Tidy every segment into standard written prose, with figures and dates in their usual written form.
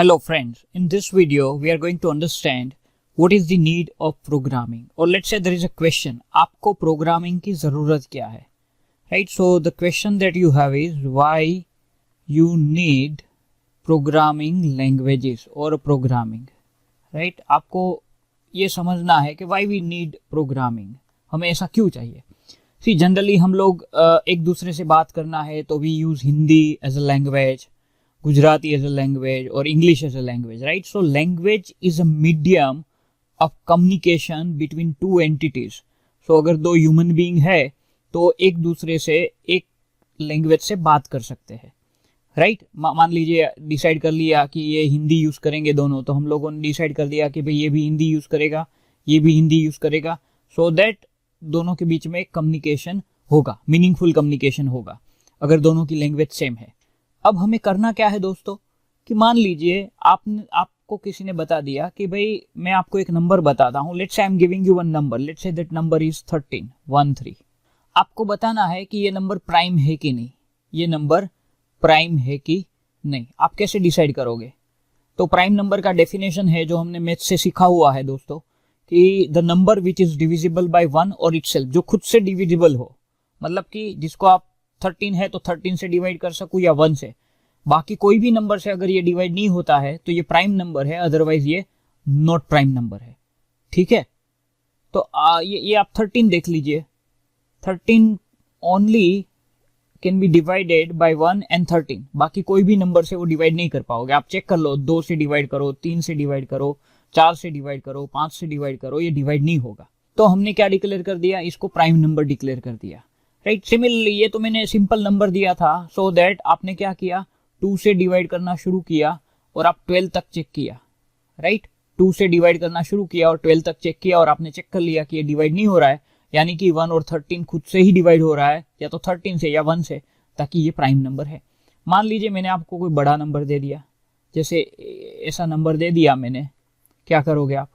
Hello friends, in this video we are going to understand what is the need of programming, or let's say there is a question, आपको programming की ज़रूरत क्या है, right? So the question that you have is why you need programming languages or programming, right? आपको ये समझना है कि why we need programming, हमें ऐसा क्यों चाहिए। See, जनरली हम लोग एक दूसरे से बात करना है तो we use Hindi as a language, Gujarati as a language or English as a language, right? So language is a medium of communication between two entities. So अगर दो human being है तो एक दूसरे से एक लैंग्वेज से बात कर सकते हैं, राइट? मान लीजिए डिसाइड कर लिया कि ये हिंदी यूज़ करेंगे दोनों, तो हम लोगों ने डिसाइड कर दिया कि भाई ये भी हिंदी यूज़ करेगा, ये भी हिंदी यूज़ करेगा, सो दैट दोनों के बीच में कम्युनिकेशन होगा, मीनिंगफुल कम्युनिकेशन होगा अगर दोनों की लैंग्वेज सेम है। अब हमें करना क्या है दोस्तों कि मान लीजिए आपको किसी ने बता दिया कि भाई मैं आपको एक नंबर बताता हूँ, let's say I am giving you one number, let's say that number is 13 आपको बताना है कि ये नंबर प्राइम है कि नहीं, ये नंबर प्राइम है कि नहीं। आप कैसे डिसाइड करोगे? तो प्राइम नंबर का डेफिनेशन है जो हमने मैथ से सीखा हुआ है दोस्तों, कि the number which is divisible by 1 और इटसेल्फ, जो खुद से डिविजिबल हो, मतलब कि जिसको आप 13 है तो 13 से डिवाइड कर सकूं या 1 से, बाकी कोई भी नंबर से अगर ये डिवाइड नहीं होता है तो ये प्राइम नंबर है, अदरवाइज ये नॉट प्राइम नंबर है, ठीक है? तो ये आप 13 देख लीजिए, 13 only can be divided by 1 and 13, बाकी कोई भी नंबर से वो डिवाइड नहीं कर पाओगे। आप चेक कर लो, 2 से डिवाइड करो, 3 से डिवाइड करो, 4 से डिवाइड करो, 5 से डिवाइड करो, ये डिवाइड नहीं होगा। तो हमने क्या डिक्लेयर कर दिया? इसको प्राइम नंबर डिक्लेयर कर दिया, राइट? सिमिलरली ये तो मैंने सिंपल नंबर दिया था, सो दैट आपने क्या किया, 2 से डिवाइड करना शुरू किया और आप 12 तक चेक किया, राइट? 2 से डिवाइड करना शुरू किया और 12 तक चेक किया और आपने चेक कर लिया कि ये डिवाइड नहीं हो रहा है, यानी कि 1 और 13 खुद से ही डिवाइड हो रहा है, या तो 13 से या 1 से, ताकि ये प्राइम नंबर है। मान लीजिए मैंने आपको कोई बड़ा नंबर दे दिया, जैसे ऐसा नंबर दे दिया मैंने, क्या करोगे आप,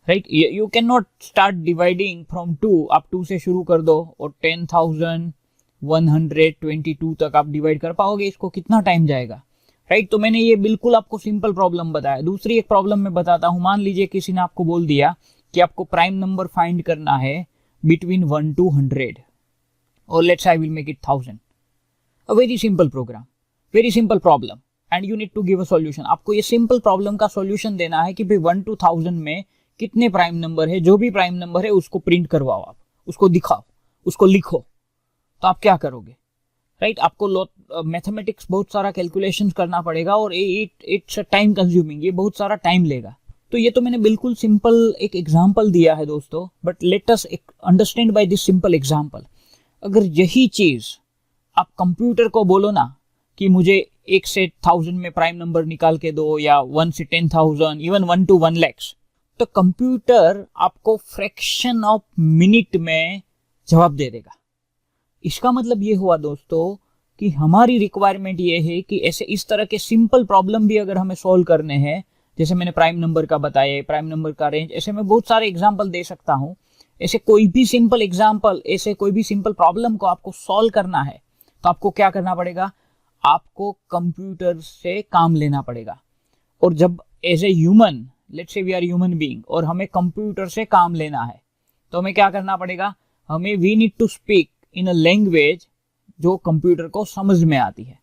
right? You can not start dividing from 2, आप 2 से शुरू कर दो और 10,122 तक आप डिवाइड कर पाओगे? इसको कितना टाइम जाएगा, राइट? तो मैंने ये बिल्कुल आपको सिंपल प्रॉब्लम बताया। दूसरी एक प्रॉब्लम मैं बताता हूं। मान लीजिए किसी ने आपको बोल दिया कि आपको प्राइम नंबर फाइंड करना है बिटवीन 1 to 100, और let's I will make it 1000। A very simple program, very simple problem, and you need to give a solution. आपको ये सिंपल प्रॉब्लम का सॉल्यूशन देना है कि भाई 1 to 1000 में कितने प्राइम नंबर है, जो भी प्राइम नंबर है उसको प्रिंट करवाओ, आप उसको दिखाओ, उसको लिखो। तो आप क्या करोगे, राइट? आपको मैथमेटिक्स बहुत सारा कैलकुलेशंस करना पड़ेगा और इट्स टाइम कंज्यूमिंग, ये बहुत सारा टाइम लेगा। तो ये तो मैंने बिल्कुल सिंपल एक एग्जांपल दिया है दोस्तों, but let us understand by this simple example. अगर यही चीज आप कंप्यूटर को बोलो ना कि मुझे 1 से 1000 में प्राइम नंबर निकाल के दो, या 1 से 10,000, इवन 1 to 1 lakhs, तो कंप्यूटर आपको फ्रैक्शन ऑफ मिनट में जवाब दे देगा। इसका मतलब ये हुआ दोस्तों कि हमारी रिक्वायरमेंट ये है कि ऐसे इस तरह के सिंपल प्रॉब्लम भी अगर हमें सॉल्व करने हैं, जैसे मैंने प्राइम नंबर का बताया, प्राइम नंबर का रेंज, ऐसे मैं बहुत सारे एग्जांपल दे सकता हूं। ऐसे कोई भी सिंपल एग्जांपल, ऐसे कोई भी सिंपल प्रॉब्लम को आपको सॉल्व करना है तो आपको क्या करना पड़ेगा? आपको कंप्यूटर से काम लेना पड़ेगा। और जब as a human, let's say we are human being, और हमें कंप्यूटर से काम लेना है, तो हमें क्या करना पड़ेगा? हमें we need to speak in a language जो कंप्यूटर को समझ में आती है।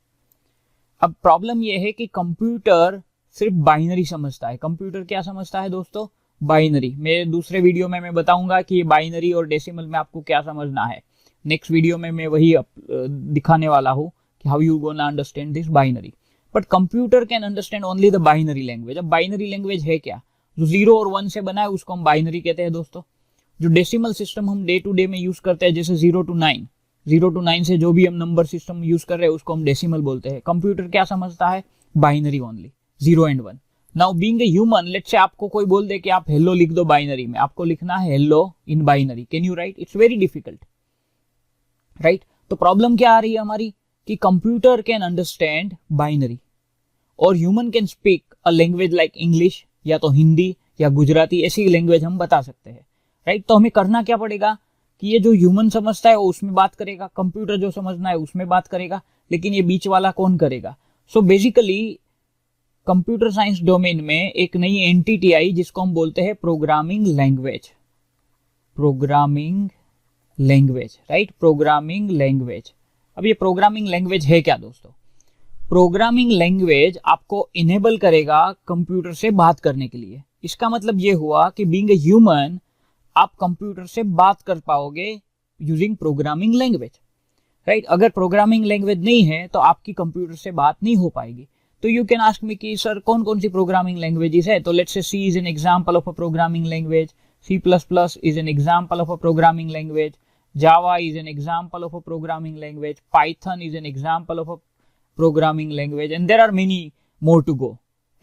अब प्रॉब्लम यह है कि कंप्यूटर सिर्फ बाइनरी समझता है। कंप्यूटर क्या समझता है दोस्तों? बाइनरी। मेरे दूसरे वीडियो में मैं बताऊंगा कि बाइनरी और डेसिमल में आपको क्या समझना है। नेक्स्ट वीडियो में मैं वही दिखाने वाला हूँ कि how you gonna understand this binary. But computer can understand only the binary language. अब बाइनरी लैंग्वेज है क्या? जो 0 और 1 से बना है उसको हम बाइनरी कहते हैं दोस्तों। जो डेसिमल सिस्टम हम डे टू डे में यूज करते हैं, जैसे 0 to 9 से जो भी हम नंबर सिस्टम यूज कर रहे हैं उसको हम डेसिमल बोलते हैं। कंप्यूटर क्या समझता है? Binary only, 0 and 1। Now being a human, let's से आपको कोई बोल दे कि आप हेलो लिख दो बाइनरी में, आपको लिखना है hello in binary, can you right? It's very difficult, right? तो प्रॉब्लम क्या आ रही है हमारी कि कंप्यूटर कैन अंडरस्टैंड बाइनरी और human can speak a language like English, या तो हिंदी या गुजराती, ऐसी लैंग्वेज हम बता सकते हैं, राइट? तो हमें करना क्या पड़ेगा कि ये जो ह्यूमन समझता है वो उसमें बात करेगा, कंप्यूटर जो समझना है उसमें बात करेगा, लेकिन ये बीच वाला कौन करेगा? So basically computer science domain में एक नई एंटिटी आई जिसको हम बोलते हैं programming language. Programming language, right, programming language. अब ये प्रोग्रामिंग लैंग्वेज है क्या दोस्तों? प्रोग्रामिंग लैंग्वेज आपको इनेबल करेगा कंप्यूटर से बात करने के लिए। इसका मतलब ये हुआ कि बीइंग ए ह्यूमन आप कंप्यूटर से बात कर पाओगे यूजिंग प्रोग्रामिंग लैंग्वेज, राइट। अगर प्रोग्रामिंग लैंग्वेज नहीं है तो आपकी कंप्यूटर से बात नहीं हो पाएगी। तो यू कैन आस्क मी कि सर कौन कौन सी प्रोग्रामिंग लैंग्वेजेस है? तो let's say C is an example of a programming language, C++ is an example of a programming language, Java is an example of a programming language, Python is an example of a programming language, and there are many more to go,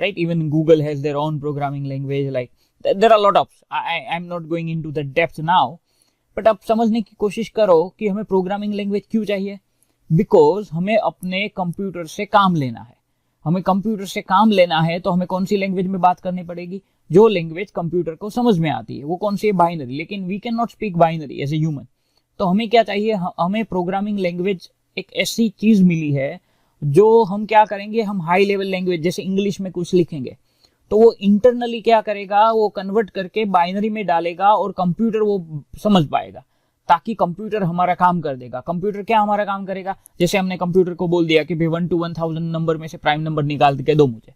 right? Even Google has their own programming language. Like there are a lot of, I'm not going into the depth now, but अब समझने की कोशिश करो कि हमें programming language क्यों चाहिए। Because हमें अपने कंप्यूटर से काम लेना है। हमें कंप्यूटर से काम लेना है तो हमें कौन सी लैंग्वेज में बात करनी पड़ेगी? जो लैंग्वेज कंप्यूटर को समझ में आती है। वो कौन सी है? बाइनरी। लेकिन we can not speak binary as a human. तो हमें क्या चाहिए? हमें प्रोग्रामिंग लैंग्वेज एक ऐसी चीज मिली है जो हम क्या करेंगे, हम हाई लेवल लैंग्वेज जैसे इंग्लिश में कुछ लिखेंगे तो वो इंटरनली क्या करेगा, वो कन्वर्ट करके बाइनरी में डालेगा और कंप्यूटर वो समझ पाएगा, ताकि कंप्यूटर हमारा काम कर देगा। कंप्यूटर क्या हमारा काम करेगा? जैसे हमने कंप्यूटर को बोल दिया कि भाई 1 to 1000 नंबर में से प्राइम नंबर निकाल के दो मुझे।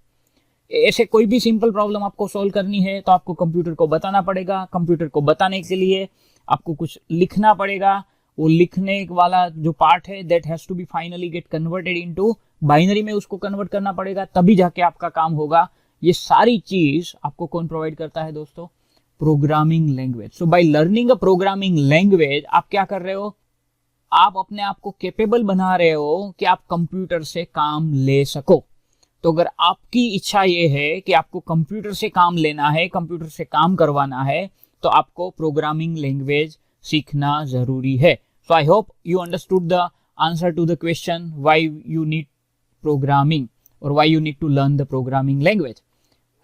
ऐसे कोई भी सिंपल प्रॉब्लम आपको सॉल्व करनी है तो आपको कंप्यूटर को बताना पड़ेगा। कंप्यूटर को बताने के लिए आपको कुछ लिखना पड़ेगा। वो लिखने वाला जो पार्ट है that has to be finally get converted into binary में, उसको कन्वर्ट करना पड़ेगा, तभी जाके आपका काम होगा। ये सारी चीज आपको कौन प्रोवाइड करता है दोस्तों? Programming language. So by learning a programming language आप क्या कर रहे हो? आप अपने आप को कैपेबल बना रहे हो कि आप कंप्यूटर से काम ले सको। तो अगर आपकी इच्छा ये है कि आपको कंप्यूटर से काम लेना है, कंप्यूटर से काम करवाना है, तो आपको प्रोग्रामिंग लैंग्वेज सीखना जरूरी है। So I hope you understood the answer to the question why you need programming और why you need to learn the programming language,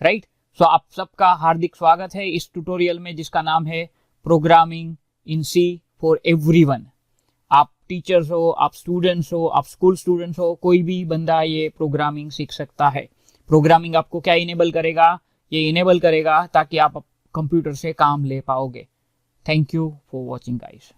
right. So आप सबका हार्दिक स्वागत है इस ट्यूटोरियल में जिसका नाम है programming in C for everyone. आप टीचर्स हो, आप स्टूडेंट्स हो, आप स्कूल स्टूडेंट्स हो, कोई भी बंदा ये प्रोग्रामिंग सीख सकता है। प्रोग्रामिंग आपको क्या इनेबल करेगा? ये इनेबल करेगा ताकि आप कंप्यूटर से काम ले पाओगे। Thank you for watching guys.